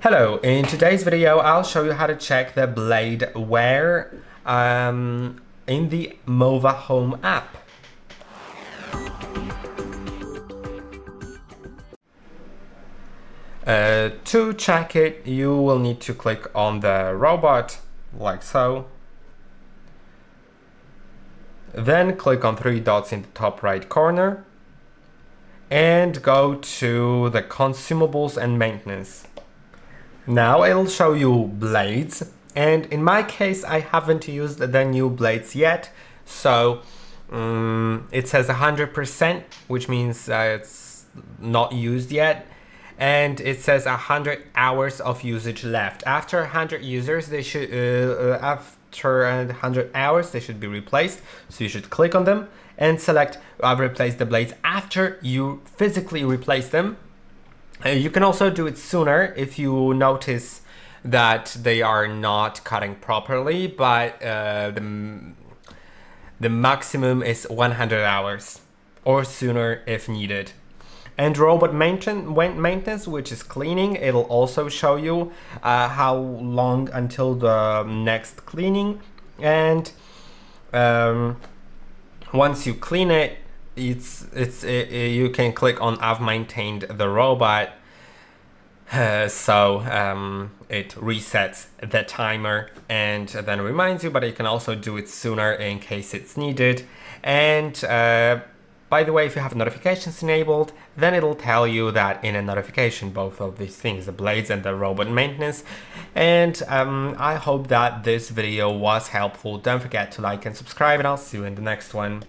Hello, in today's video I'll show you how to check the blade wear in the MOVA Home app. To check it, you will need to click on the robot, like so. Then click on three dots in the top right corner and go to the Consumables and Maintenance. Now it'll show you blades, and in my case I haven't used the new blades yet, so it says 100%, which means it's not used yet, and it says 100 hours of usage left. After 100 users, they should after 100 hours they should be replaced, so you should click on them and select I've replaced the blades after you physically replace them. You can also do it sooner if you notice that they are not cutting properly, but the maximum is 100 hours or sooner if needed. And robot maintenance, which is cleaning, it'll also show you how long until the next cleaning. And once you clean it, you can click on I've maintained the robot, so it resets the timer and then reminds you, but you can also do it sooner in case it's needed. And by the way, if you have notifications enabled, then it'll tell you that in a notification, both of these things, the blades and the robot maintenance. And I hope that this video was helpful. Don't forget to like and subscribe, and I'll see you in the next one.